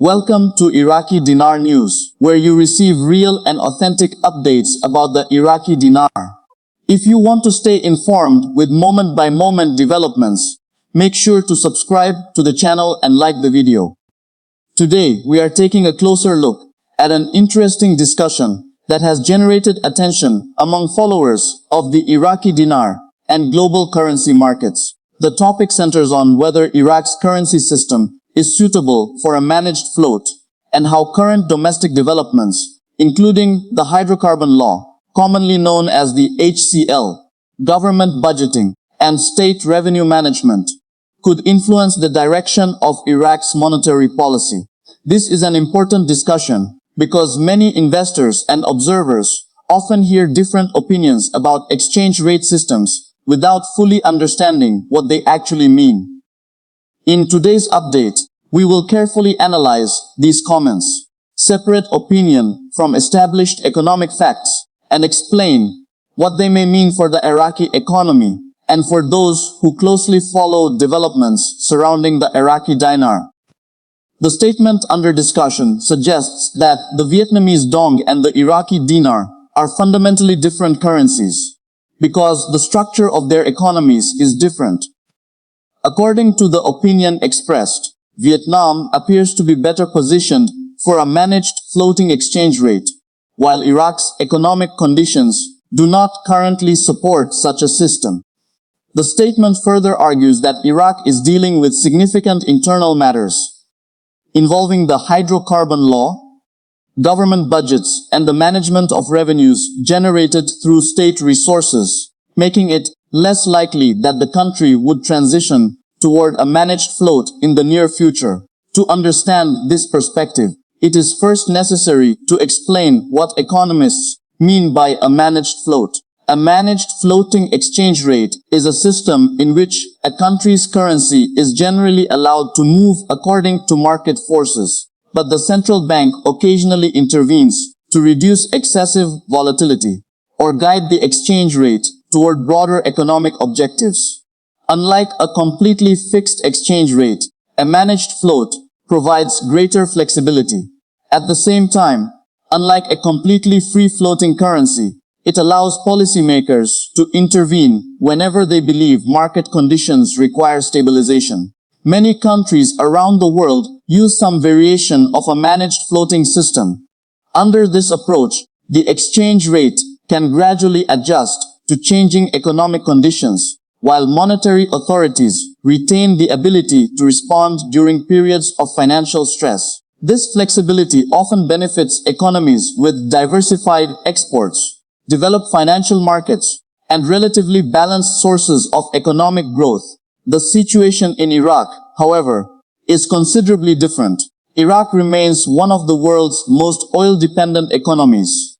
Welcome to Iraqi Dinar News, where you receive real and authentic updates about the Iraqi dinar. If you want to stay informed with moment-by-moment developments, make sure to subscribe to the channel and like the video. Today, we are taking a closer look at an interesting discussion that has generated attention among followers of the Iraqi dinar and global currency markets. The topic centers on whether Iraq's currency system is suitable for a managed float, and how current domestic developments, including the hydrocarbon law, commonly known as the HCL, government budgeting, and state revenue management, could influence the direction of Iraq's monetary policy. This is an important discussion because many investors and observers often hear different opinions about exchange rate systems without fully understanding what they actually mean. In today's update, we will carefully analyze these comments, separate opinion from established economic facts, and explain what they may mean for the Iraqi economy and for those who closely follow developments surrounding the Iraqi dinar. The statement under discussion suggests that the Vietnamese dong and the Iraqi dinar are fundamentally different currencies because the structure of their economies is different. According to the opinion expressed, Vietnam appears to be better positioned for a managed floating exchange rate, while Iraq's economic conditions do not currently support such a system. The statement further argues that Iraq is dealing with significant internal matters involving the hydrocarbon law, government budgets, and the management of revenues generated through state resources, making it less likely that the country would transition toward a managed float in the near future. To understand this perspective, it is first necessary to explain what economists mean by a managed float. A managed floating exchange rate is a system in which a country's currency is generally allowed to move according to market forces, but the central bank occasionally intervenes to reduce excessive volatility or guide the exchange rate toward broader economic objectives. Unlike a completely fixed exchange rate, a managed float provides greater flexibility. At the same time, unlike a completely free-floating currency, it allows policymakers to intervene whenever they believe market conditions require stabilization. Many countries around the world use some variation of a managed floating system. Under this approach, the exchange rate can gradually adjust to changing economic conditions, while monetary authorities retain the ability to respond during periods of financial stress. This flexibility often benefits economies with diversified exports, developed financial markets, and relatively balanced sources of economic growth. The situation in Iraq, however, is considerably different. Iraq remains one of the world's most oil-dependent economies.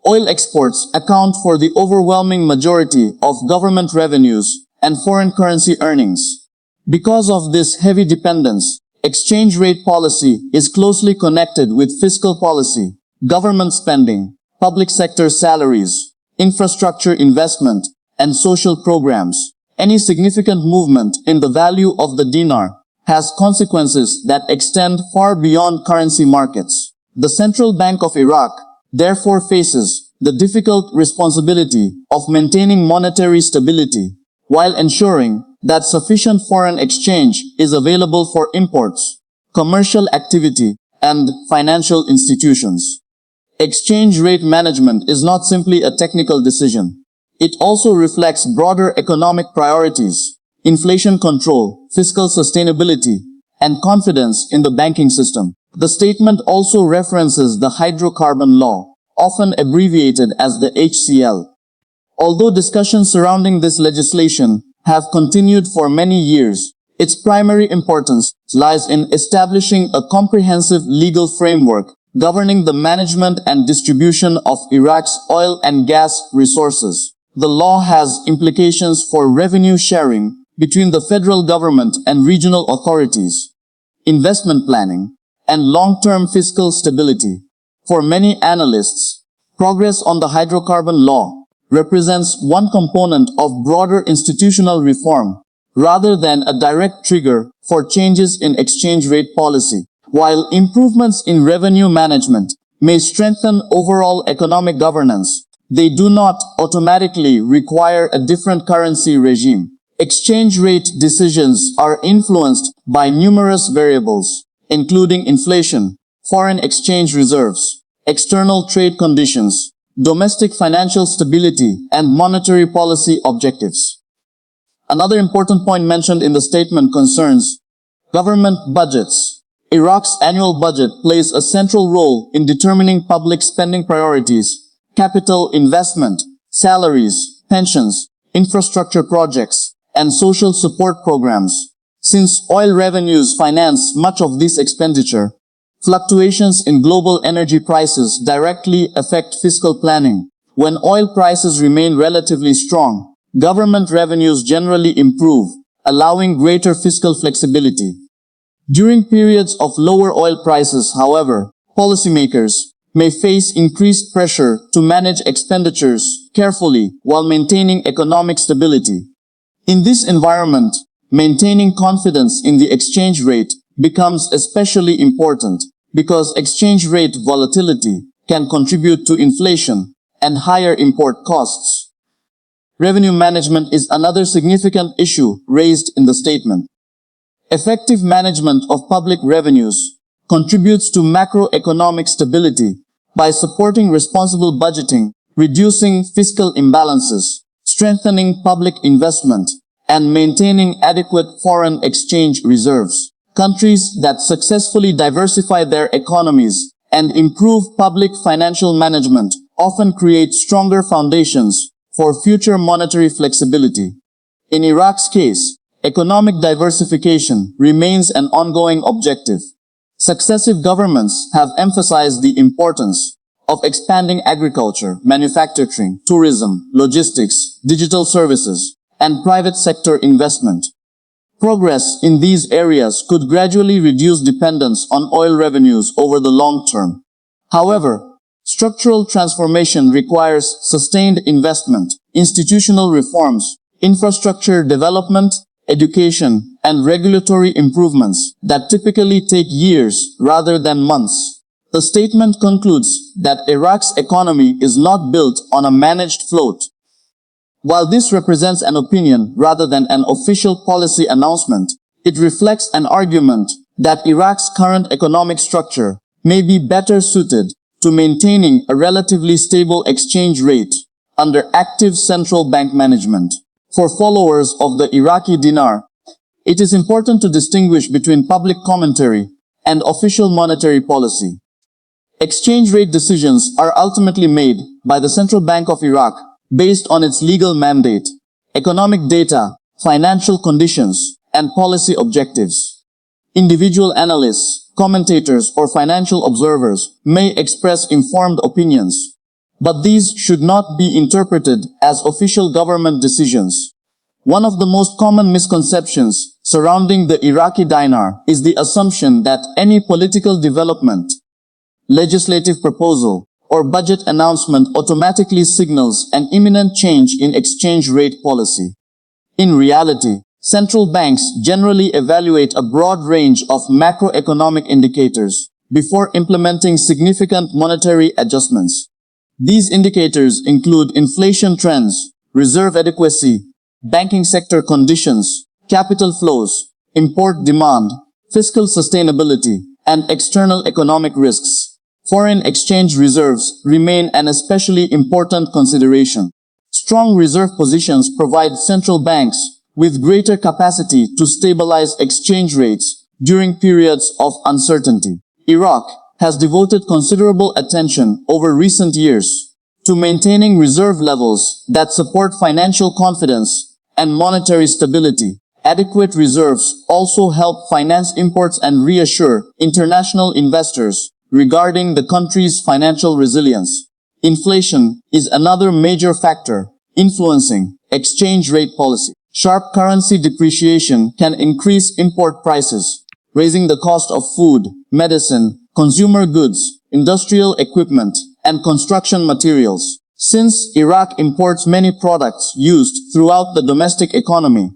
Oil exports account for the overwhelming majority of government revenues and foreign currency earnings. Because of this heavy dependence, exchange rate policy is closely connected with fiscal policy, government spending, public sector salaries, infrastructure investment, and social programs. Any significant movement in the value of the dinar has consequences that extend far beyond currency markets. The Central Bank of Iraq therefore faces the difficult responsibility of maintaining monetary stability while ensuring that sufficient foreign exchange is available for imports, commercial activity, and financial institutions. Exchange rate management is not simply a technical decision. It also reflects broader economic priorities, inflation control, fiscal sustainability, and confidence in the banking system. The statement also references the hydrocarbon law, often abbreviated as the HCL. Although discussions surrounding this legislation have continued for many years, its primary importance lies in establishing a comprehensive legal framework governing the management and distribution of Iraq's oil and gas resources. The law has implications for revenue sharing between the federal government and regional authorities, investment planning, and long-term fiscal stability. For many analysts, progress on the hydrocarbon law represents one component of broader institutional reform, rather than a direct trigger for changes in exchange rate policy. While improvements in revenue management may strengthen overall economic governance, they do not automatically require a different currency regime. Exchange rate decisions are influenced by numerous variables, including inflation, foreign exchange reserves, external trade conditions, domestic financial stability, and monetary policy objectives. Another important point mentioned in the statement concerns government budgets. Iraq's annual budget plays a central role in determining public spending priorities, capital investment, salaries, pensions, infrastructure projects, and social support programs. Since oil revenues finance much of this expenditure, fluctuations in global energy prices directly affect fiscal planning. When oil prices remain relatively strong, government revenues generally improve, allowing greater fiscal flexibility. During periods of lower oil prices, however, policymakers may face increased pressure to manage expenditures carefully while maintaining economic stability. In this environment, maintaining confidence in the exchange rate becomes especially important because exchange rate volatility can contribute to inflation and higher import costs. Revenue management is another significant issue raised in the statement. Effective management of public revenues contributes to macroeconomic stability by supporting responsible budgeting, reducing fiscal imbalances, strengthening public investment, and maintaining adequate foreign exchange reserves. Countries that successfully diversify their economies and improve public financial management often create stronger foundations for future monetary flexibility. In Iraq's case, economic diversification remains an ongoing objective. Successive governments have emphasized the importance of expanding agriculture, manufacturing, tourism, logistics, digital services, and private sector investment. Progress in these areas could gradually reduce dependence on oil revenues over the long term. However, structural transformation requires sustained investment, institutional reforms, infrastructure development, education, and regulatory improvements that typically take years rather than months. The statement concludes that Iraq's economy is not built on a managed float. While this represents an opinion rather than an official policy announcement, it reflects an argument that Iraq's current economic structure may be better suited to maintaining a relatively stable exchange rate under active central bank management. For followers of the Iraqi dinar, it is important to distinguish between public commentary and official monetary policy. Exchange rate decisions are ultimately made by the Central Bank of Iraq based on its legal mandate, economic data, financial conditions, and policy objectives. Individual analysts, commentators, or financial observers may express informed opinions, but these should not be interpreted as official government decisions. One of the most common misconceptions surrounding the Iraqi dinar is the assumption that any political development, legislative proposal, or budget announcement automatically signals an imminent change in exchange rate policy. In reality, central banks generally evaluate a broad range of macroeconomic indicators before implementing significant monetary adjustments. These indicators include inflation trends, reserve adequacy, banking sector conditions, capital flows, import demand, fiscal sustainability, and external economic risks. Foreign exchange reserves remain an especially important consideration. Strong reserve positions provide central banks with greater capacity to stabilize exchange rates during periods of uncertainty. Iraq has devoted considerable attention over recent years to maintaining reserve levels that support financial confidence and monetary stability. Adequate reserves also help finance imports and reassure international investors regarding the country's financial resilience. Inflation is another major factor influencing exchange rate policy. Sharp currency depreciation can increase import prices, raising the cost of food, medicine, consumer goods, industrial equipment, and construction materials. Since Iraq imports many products used throughout the domestic economy,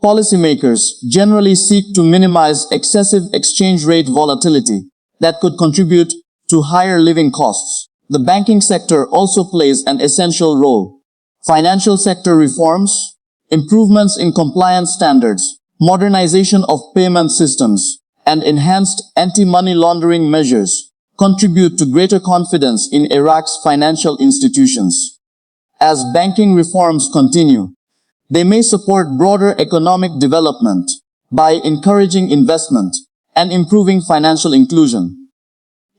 Policymakers generally seek to minimize excessive exchange rate volatility that could contribute to higher living costs. The banking sector also plays an essential role. Financial sector reforms, improvements in compliance standards, modernization of payment systems, and enhanced anti-money laundering measures contribute to greater confidence in Iraq's financial institutions. As banking reforms continue, they may support broader economic development by encouraging investment and improving financial inclusion.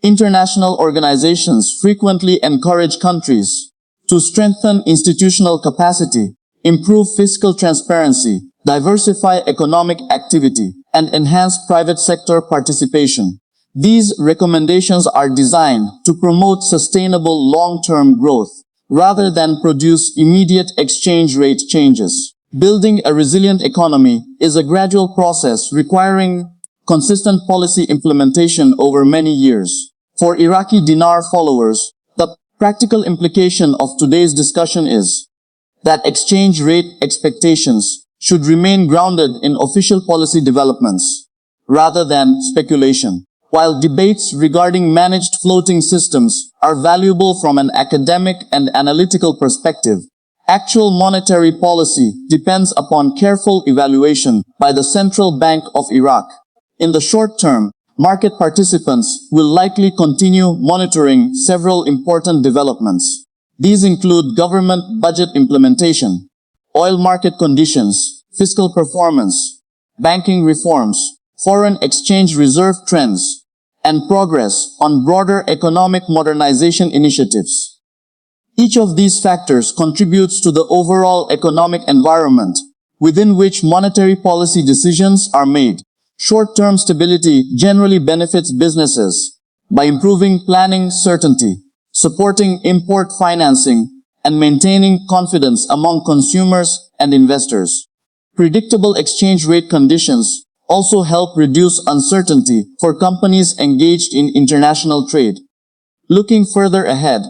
International organizations frequently encourage countries to strengthen institutional capacity, improve fiscal transparency, diversify economic activity, and enhance private sector participation. These recommendations are designed to promote sustainable long-term growth rather than produce immediate exchange rate changes. Building a resilient economy is a gradual process requiring consistent policy implementation over many years. For Iraqi Dinar followers, the practical implication of today's discussion is that exchange rate expectations should remain grounded in official policy developments rather than speculation. While debates regarding managed floating systems are valuable from an academic and analytical perspective, actual monetary policy depends upon careful evaluation by the Central Bank of Iraq. In the short term, market participants will likely continue monitoring several important developments. These include government budget implementation, oil market conditions, fiscal performance, banking reforms, foreign exchange reserve trends, and progress on broader economic modernization initiatives. Each of these factors contributes to the overall economic environment within which monetary policy decisions are made. Short-term stability generally benefits businesses by improving planning certainty, supporting import financing, and maintaining confidence among consumers and investors. Predictable exchange rate conditions also help reduce uncertainty for companies engaged in international trade. Looking further ahead,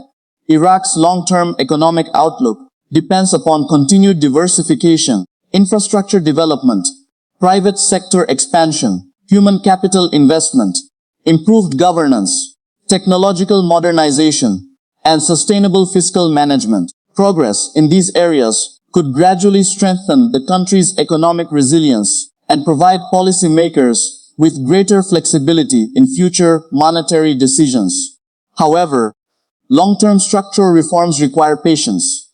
Iraq's long-term economic outlook depends upon continued diversification, infrastructure development, private sector expansion, human capital investment, improved governance, technological modernization, and sustainable fiscal management. Progress in these areas could gradually strengthen the country's economic resilience and provide policymakers with greater flexibility in future monetary decisions. However, long-term structural reforms require patience.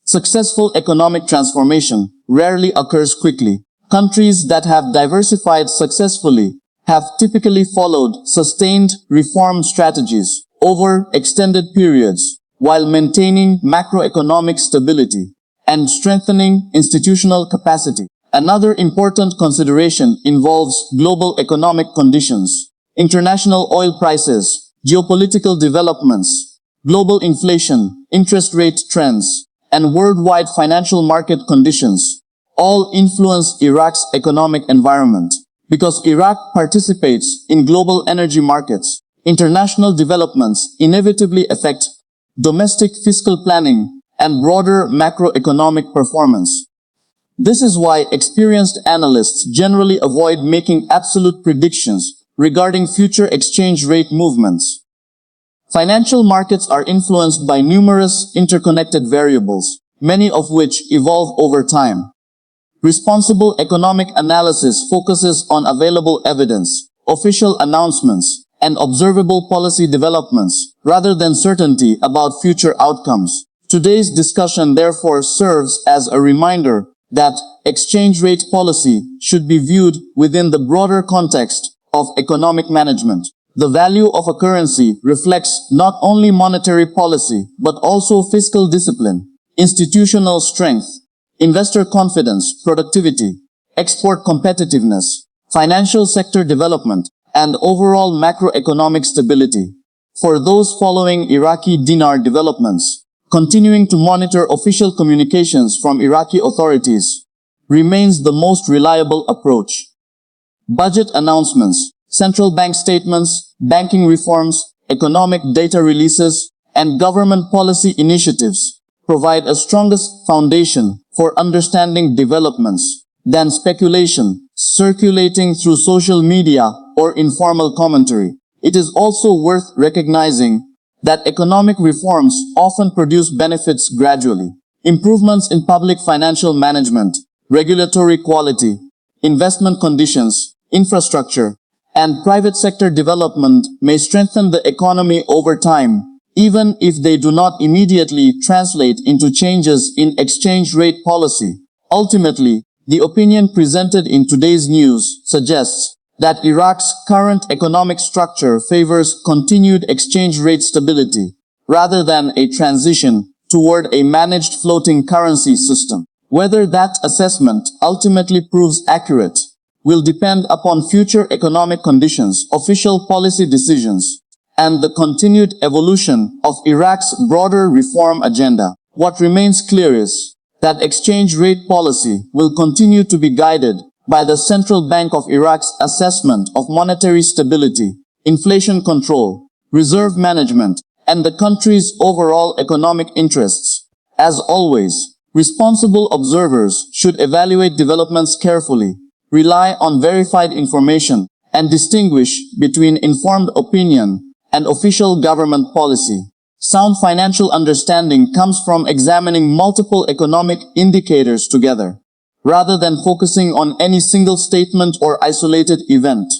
Successful economic transformation rarely occurs quickly. Countries that have diversified successfully have typically followed sustained reform strategies over extended periods while maintaining macroeconomic stability and strengthening institutional capacity. Another important consideration involves global economic conditions, international oil prices, geopolitical developments, global inflation, interest rate trends, and worldwide financial market conditions all influence Iraq's economic environment. Because Iraq participates in global energy markets, international developments inevitably affect domestic fiscal planning and broader macroeconomic performance. This is why experienced analysts generally avoid making absolute predictions regarding future exchange rate movements. Financial markets are influenced by numerous interconnected variables, many of which evolve over time. Responsible economic analysis focuses on available evidence, official announcements, and observable policy developments, rather than certainty about future outcomes. Today's discussion therefore serves as a reminder that exchange rate policy should be viewed within the broader context of economic management. The value of a currency reflects not only monetary policy, but also fiscal discipline, institutional strength, investor confidence, productivity, export competitiveness, financial sector development, and overall macroeconomic stability. For those following Iraqi dinar developments, continuing to monitor official communications from Iraqi authorities remains the most reliable approach. Budget announcements, central bank statements, banking reforms, economic data releases, and government policy initiatives provide a strongest foundation for understanding developments. than speculation circulating through social media or informal commentary. It is also worth recognizing that economic reforms often produce benefits gradually. Improvements in public financial management, regulatory quality, investment conditions, infrastructure, and private sector development may strengthen the economy over time, even if they do not immediately translate into changes in exchange rate policy. Ultimately, the opinion presented in today's news suggests that Iraq's current economic structure favors continued exchange rate stability, rather than a transition toward a managed floating currency system. Whether that assessment ultimately proves accurate will depend upon future economic conditions, official policy decisions, and the continued evolution of Iraq's broader reform agenda. What remains clear is that exchange rate policy will continue to be guided by the Central Bank of Iraq's assessment of monetary stability, inflation control, reserve management, and the country's overall economic interests. As always, responsible observers should evaluate developments carefully, rely on verified information, and distinguish between informed opinion and official government policy. Sound financial understanding comes from examining multiple economic indicators together, rather than focusing on any single statement or isolated event.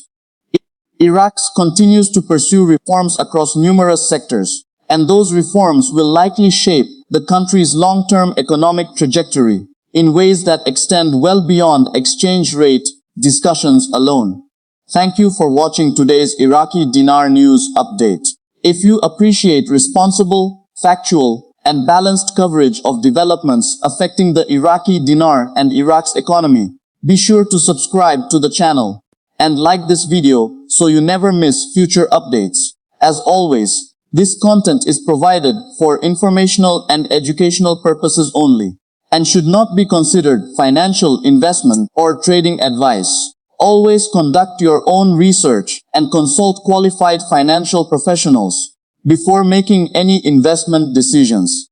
Iraq continues to pursue reforms across numerous sectors, and those reforms will likely shape the country's long-term economic trajectory in ways that extend well beyond exchange rate discussions alone. Thank you for watching today's Iraqi Dinar News Update. If you appreciate responsible, factual, and balanced coverage of developments affecting the Iraqi dinar and Iraq's economy, be sure to subscribe to the channel and like this video so you never miss future updates. As always, this content is provided for informational and educational purposes only and should not be considered financial investment or trading advice. Always conduct your own research and consult qualified financial professionals before making any investment decisions.